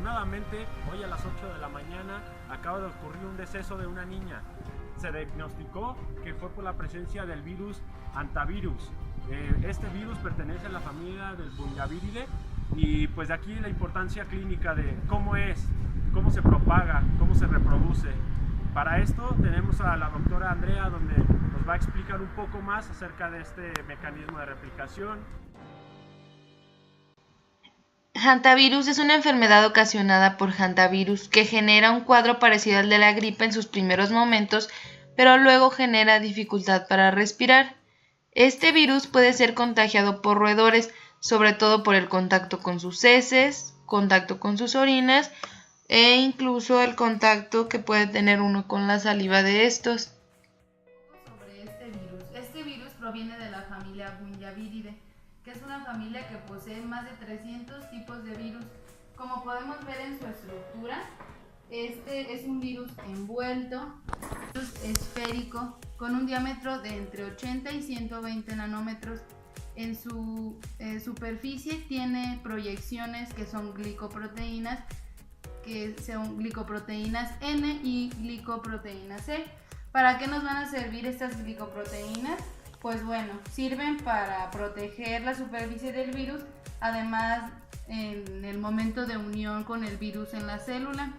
Desafortunadamente, hoy a las 8 de la mañana acaba de ocurrir un deceso de una niña. Se diagnosticó que fue por la presencia del virus hantavirus. Este virus pertenece a la familia del Bunyaviride y pues de aquí la importancia clínica de cómo es, cómo se propaga, cómo se reproduce. Para esto tenemos a la doctora Andrea, donde nos va a explicar un poco más acerca de este mecanismo de replicación. Hantavirus es una enfermedad ocasionada por hantavirus que genera un cuadro parecido al de la gripe en sus primeros momentos, pero luego genera dificultad para respirar. Este virus puede ser contagiado por roedores, sobre todo por el contacto con sus heces, contacto con sus orinas e incluso el contacto que puede tener uno con la saliva de estos. Sobre este virus proviene de la familia Bunyaviride, que es una familia que posee más de 300 tipos de virus. Como podemos ver en su estructura, este es un virus envuelto, virus esférico, con un diámetro de entre 80 y 120 nanómetros. En su superficie tiene proyecciones que son glicoproteínas N y glicoproteína C. ¿Para qué nos van a servir estas glicoproteínas? Pues bueno, sirven para proteger la superficie del virus, además en el momento de unión con el virus en la célula.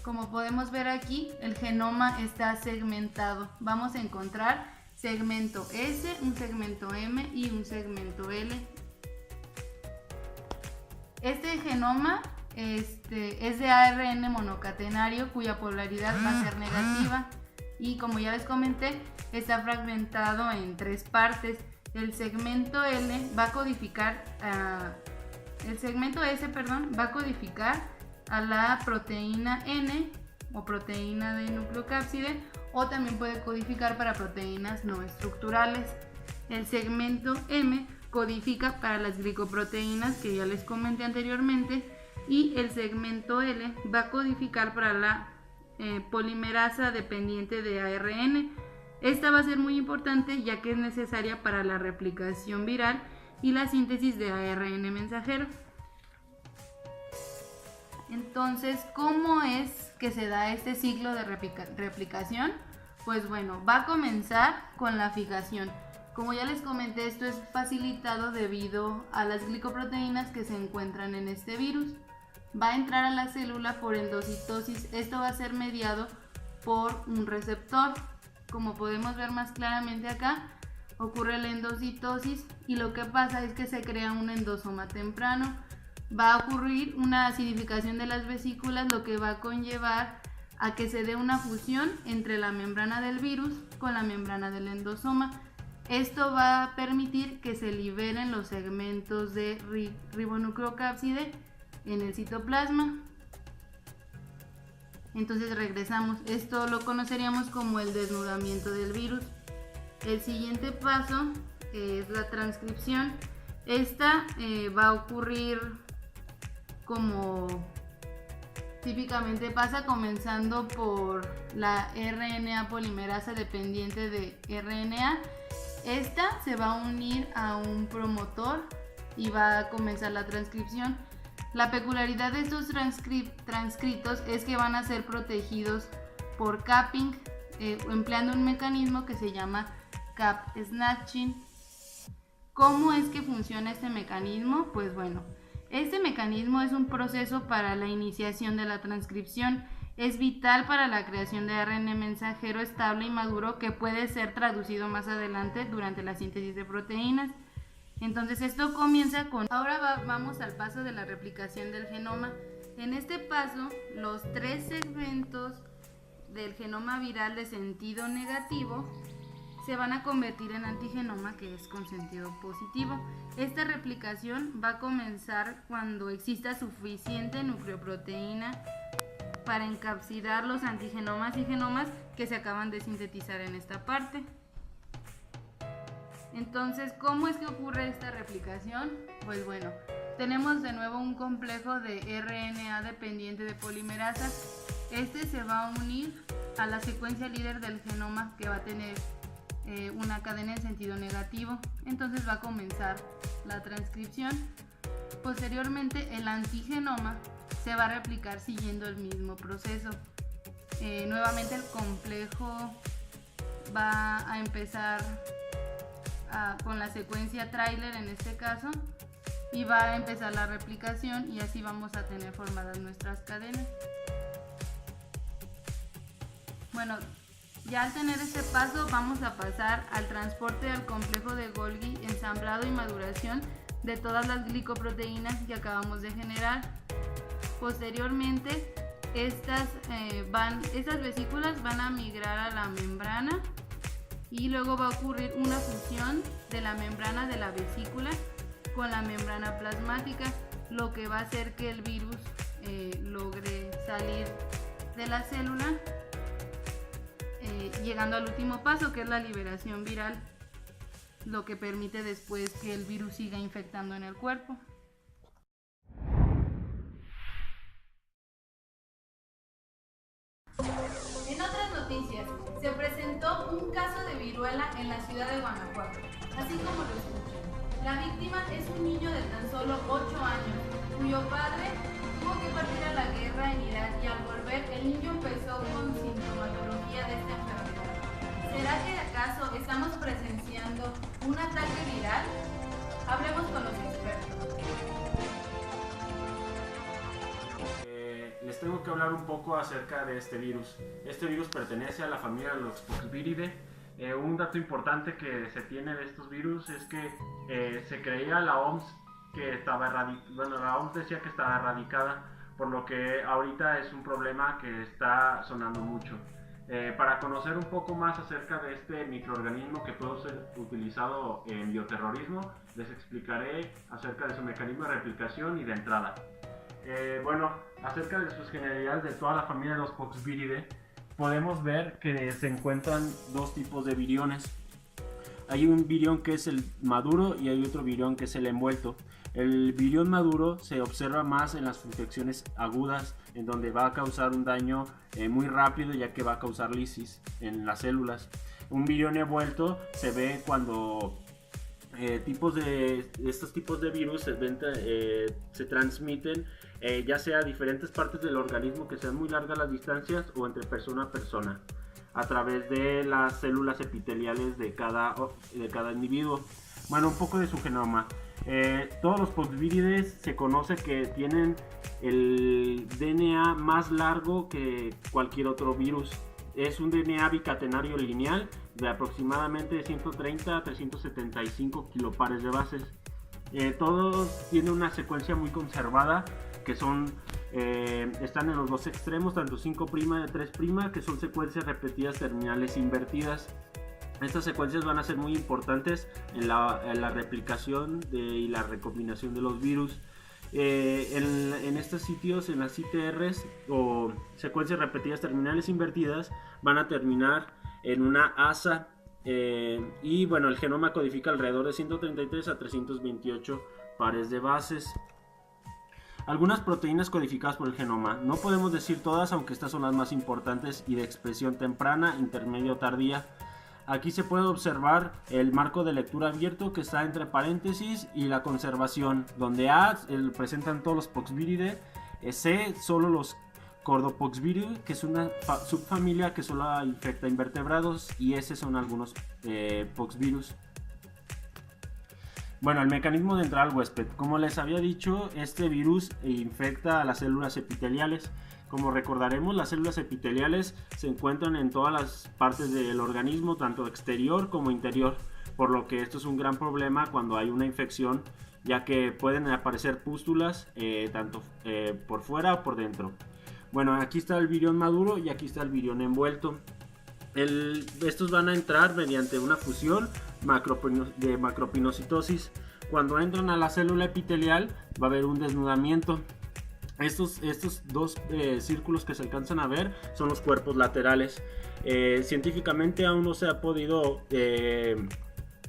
Como podemos ver aquí, el genoma está segmentado. Vamos a encontrar segmento S, un segmento M y un segmento L. Este genoma es de ARN monocatenario cuya polaridad va a ser negativa y, como ya les comenté, está fragmentado en tres partes. El segmento L va a codificar el segmento S, va a codificar a la proteína N o proteína de nucleocápside, o también puede codificar para proteínas no estructurales. El segmento M codifica para las glicoproteínas que ya les comenté anteriormente, y el segmento L va a codificar para la polimerasa dependiente de ARN. Esta va a ser muy importante ya que es necesaria para la replicación viral y la síntesis de ARN mensajero. Entonces, ¿cómo es que se da este ciclo de replicación? Pues bueno, va a comenzar con la fijación. Como ya les comenté, esto es facilitado debido a las glicoproteínas que se encuentran en este virus. Va a entrar a la célula por endocitosis. Esto va a ser mediado por un receptor. Como podemos ver más claramente acá, ocurre la endocitosis y lo que pasa es que se crea un endosoma temprano. Va a ocurrir una acidificación de las vesículas, lo que va a conllevar a que se dé una fusión entre la membrana del virus con la membrana del endosoma. Esto va a permitir que se liberen los segmentos de ribonucleocápside en el citoplasma. Entonces regresamos. Esto lo conoceríamos como el desnudamiento del virus. El siguiente paso es la transcripción. Esta va a ocurrir como típicamente pasa, comenzando por la RNA polimerasa dependiente de RNA. Esta se va a unir a un promotor y va a comenzar la transcripción. La peculiaridad de estos transcritos es que van a ser protegidos por capping, empleando un mecanismo que se llama cap snatching. ¿Cómo es que funciona este mecanismo? Pues bueno, este mecanismo es un proceso para la iniciación de la transcripción. Es vital para la creación de ARN mensajero estable y maduro que puede ser traducido más adelante durante la síntesis de proteínas. Entonces esto comienza con... Ahora vamos al paso de la replicación del genoma. En este paso, los tres segmentos del genoma viral de sentido negativo se van a convertir en antigenoma, que es con sentido positivo. Esta replicación va a comenzar cuando exista suficiente nucleoproteína para encapsidar los antigenomas y genomas que se acaban de sintetizar en esta parte. Entonces, ¿cómo es que ocurre esta replicación? Pues bueno, tenemos de nuevo un complejo de RNA dependiente de polimerasas. Este se va a unir a la secuencia líder del genoma, que va a tener una cadena en sentido negativo. Entonces va a comenzar la transcripción. Posteriormente, el antigenoma se va a replicar siguiendo el mismo proceso. Nuevamente el complejo va a empezar con la secuencia tráiler en este caso, y va a empezar la replicación, y así vamos a tener formadas nuestras cadenas. Bueno, ya al tener este paso vamos a pasar al transporte del complejo de Golgi, ensamblado y maduración de todas las glicoproteínas que acabamos de generar. Posteriormente, estas vesículas van a migrar a la membrana, y luego va a ocurrir una fusión de la membrana de la vesícula con la membrana plasmática, lo que va a hacer que el virus logre salir de la célula, llegando al último paso, que es la liberación viral, lo que permite después que el virus siga infectando en el cuerpo. En otras noticias, se presentó un caso de viruela en la ciudad de Guanajuato, así como lo escuchan. La víctima es un niño de tan solo 8 años, cuyo padre tuvo que partir a la guerra en Irak, y al volver el niño empezó con sintomatología de esta enfermedad. ¿Será que acaso estamos presenciando un ataque viral? Hablemos con los expertos. Les tengo que hablar un poco acerca de este virus. Este virus pertenece a la familia de los Poxviridae. Un dato importante que se tiene de estos virus es que se creía la OMS que la OMS decía que estaba erradicada, por lo que ahorita es un problema que está sonando mucho. Para conocer un poco más acerca de este microorganismo que puede ser utilizado en bioterrorismo, les explicaré acerca de su mecanismo de replicación y de entrada. Acerca de sus generalidades de toda la familia de los Poxviridae, podemos ver que se encuentran dos tipos de viriones. Hay un virión que es el maduro y hay otro virión que es el envuelto. El virión maduro se observa más en las infecciones agudas, en donde va a causar un daño muy rápido, ya que va a causar lisis en las células. Un virión envuelto se ve cuando estos tipos de virus se transmiten ya sea a diferentes partes del organismo, que sean muy largas las distancias, o entre persona a persona, a través de las células epiteliales de cada individuo. Bueno, un poco de su genoma. Todos los Poxviridae se conoce que tienen el DNA más largo que cualquier otro virus. Es un DNA bicatenario lineal de aproximadamente 130 a 375 kilopares de bases. Todos tienen una secuencia muy conservada, que están en los dos extremos, tanto 5' y 3', que son secuencias repetidas terminales invertidas. Estas secuencias van a ser muy importantes en la replicación y la recombinación de los virus. En estos sitios, en las ITRs o secuencias repetidas terminales invertidas, van a terminar en una asa. Y bueno, el genoma codifica alrededor de 133 a 328 pares de bases. Algunas proteínas codificadas por el genoma, no podemos decir todas, aunque estas son las más importantes y de expresión temprana, intermedia o tardía. Aquí se puede observar el marco de lectura abierto, que está entre paréntesis, y la conservación, donde A presentan todos los Poxviridae, C solo los Cordopoxviridae, que es una subfamilia que solo infecta invertebrados, y S son algunos Poxvirus. Bueno, el mecanismo de entrada al huésped. Como les había dicho, este virus infecta a las células epiteliales. Como recordaremos, las células epiteliales se encuentran en todas las partes del organismo, tanto exterior como interior, por lo que esto es un gran problema cuando hay una infección, ya que pueden aparecer pústulas tanto por fuera o por dentro. Bueno, aquí está el virión maduro y aquí está el virión envuelto. Estos van a entrar mediante una fusión de macropinocitosis. Cuando entran a la célula epitelial va a haber un desnudamiento. Estos dos círculos que se alcanzan a ver son los cuerpos laterales. Científicamente aún no se ha podido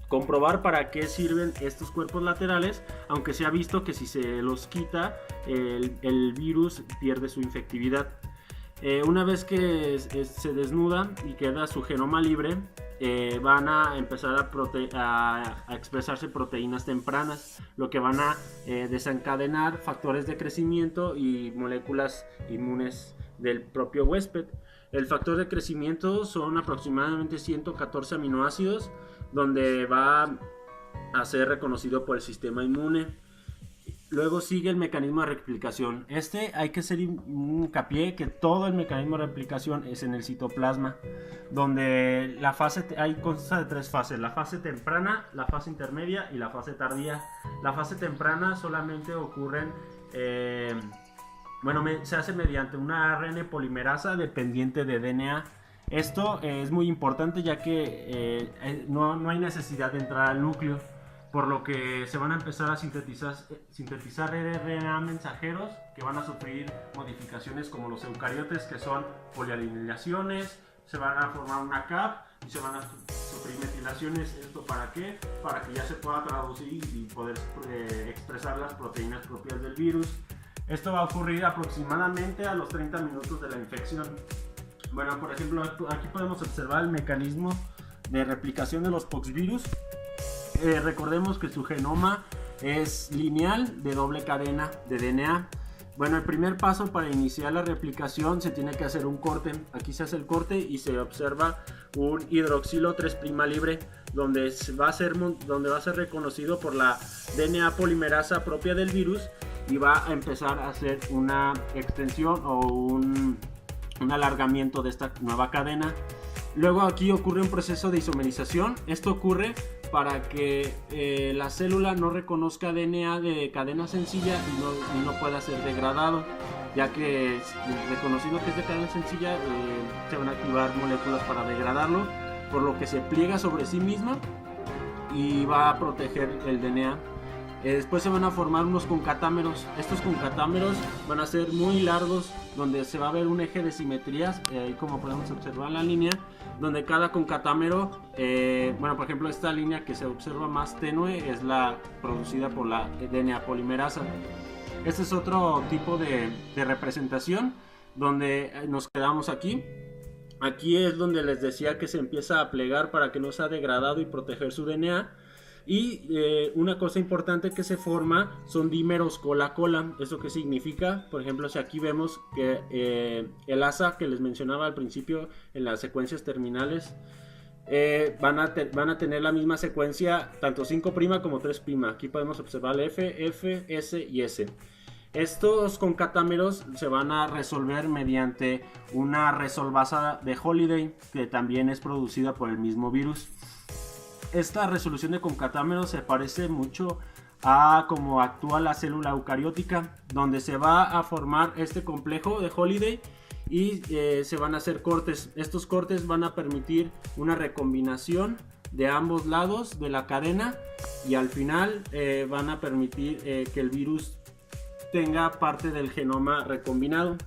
comprobar para qué sirven estos cuerpos laterales, aunque se ha visto que si se los quita el virus pierde su infectividad. Una vez que se desnuda y queda su genoma libre, van a empezar a expresarse proteínas tempranas, lo que van a desencadenar factores de crecimiento y moléculas inmunes del propio huésped. El factor de crecimiento son aproximadamente 114 aminoácidos, donde va a ser reconocido por el sistema inmune. Luego sigue el mecanismo de replicación. Hay que hacer hincapié que todo el mecanismo de replicación es en el citoplasma, donde consta de 3 fases: la fase temprana, la fase intermedia y la fase tardía. La fase temprana solamente ocurre se hace mediante una ARN polimerasa dependiente de DNA. Esto es muy importante, ya que no hay necesidad de entrar al núcleo, por lo que se van a empezar a sintetizar RNA mensajeros que van a sufrir modificaciones como los eucariotes, que son polialineaciones, se van a formar una CAP y se van a sufrir metilaciones. ¿Esto para qué? Para que ya se pueda traducir y poder expresar las proteínas propias del virus. Esto va a ocurrir aproximadamente a los 30 minutos de la infección. Bueno, por ejemplo, aquí podemos observar el mecanismo de replicación de los poxvirus. Recordemos que su genoma es lineal de doble cadena de DNA. Bueno, el primer paso para iniciar la replicación se tiene que hacer un corte. Aquí se hace el corte y se observa un hidroxilo 3' libre, donde va a ser reconocido por la DNA polimerasa propia del virus y va a empezar a hacer una extensión o un alargamiento de esta nueva cadena. Luego aquí ocurre un proceso de isomerización. Esto ocurre para que la célula no reconozca DNA de cadena sencilla y no pueda ser degradado, ya que reconocido que es de cadena sencilla se van a activar moléculas para degradarlo, por lo que se pliega sobre sí misma y va a proteger el DNA. Después se van a formar unos concatámeros. Estos concatámeros van a ser muy largos, donde se va a ver un eje de simetrías, como podemos observar en la línea, donde cada concatámero, por ejemplo, esta línea que se observa más tenue es la producida por la DNA polimerasa. Este es otro tipo de representación, donde nos quedamos aquí. Aquí es donde les decía que se empieza a plegar para que no sea degradado y proteger su DNA. Y una cosa importante que se forma son dímeros cola-cola. ¿Eso qué significa? Por ejemplo, si aquí vemos que el asa que les mencionaba al principio en las secuencias terminales van a tener la misma secuencia, tanto 5' como 3'. Aquí podemos observar F, F, S y S. Estos concatámeros se van a resolver mediante una resolvasa de Holiday, que también es producida por el mismo virus. Esta resolución de concatámeros se parece mucho a cómo actúa la célula eucariótica, donde se va a formar este complejo de Holiday y se van a hacer cortes. Estos cortes van a permitir una recombinación de ambos lados de la cadena y al final van a permitir que el virus tenga parte del genoma recombinado.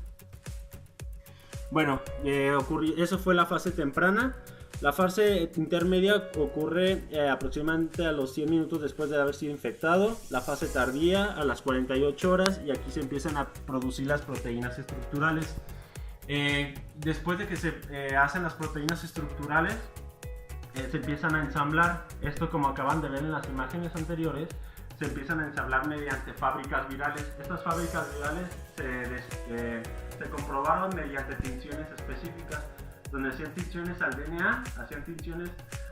Bueno, eso fue la fase temprana. La fase intermedia ocurre aproximadamente a los 100 minutos después de haber sido infectado. La fase tardía a las 48 horas y aquí se empiezan a producir las proteínas estructurales. Después de que se hacen las proteínas estructurales, se empiezan a ensamblar. Esto, como acaban de ver en las imágenes anteriores, se empiezan a ensamblar mediante fábricas virales. Estas fábricas virales se comprobaron mediante tinciones específicas, donde hacían tinciones al DNA, hacían tinciones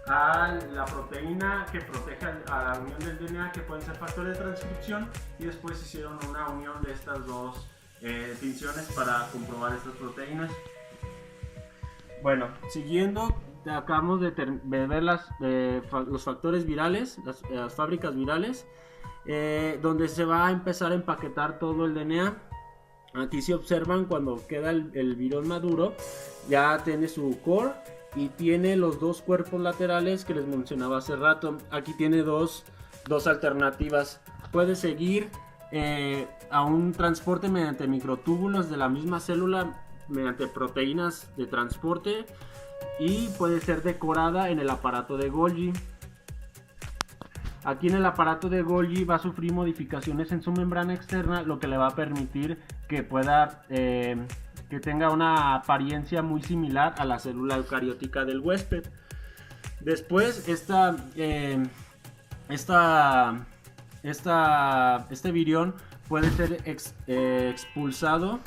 a la proteína que protege a la unión del DNA, que pueden ser factores de transcripción, y después hicieron una unión de estas dos tinciones para comprobar estas proteínas. Bueno, siguiendo, acabamos de ver los factores virales, las fábricas virales, donde se va a empezar a empaquetar todo el DNA. Aquí se observan cuando queda el virón maduro, ya tiene su core y tiene los dos cuerpos laterales que les mencionaba hace rato. Aquí tiene dos alternativas. Puede seguir a un transporte mediante microtúbulos de la misma célula, mediante proteínas de transporte, y puede ser decorada en el aparato de Golgi. Aquí en el aparato de Golgi va a sufrir modificaciones en su membrana externa, lo que le va a permitir que tenga una apariencia muy similar a la célula eucariótica del huésped. Después, este virión puede ser expulsado.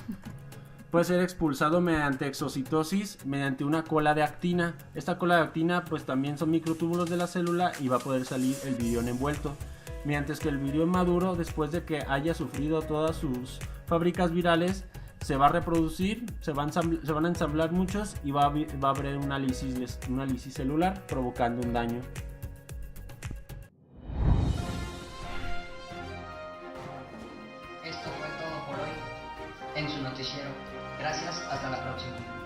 Puede ser expulsado mediante exocitosis, mediante una cola de actina. Esta cola de actina pues también son microtúbulos de la célula y va a poder salir el virión envuelto. Mientras que el virión maduro, después de que haya sufrido todas sus fábricas virales, se va a reproducir, se van a ensamblar muchos y va a haber una lisis celular provocando un daño. Esto fue todo por hoy en su noticiero. Gracias, hasta la próxima.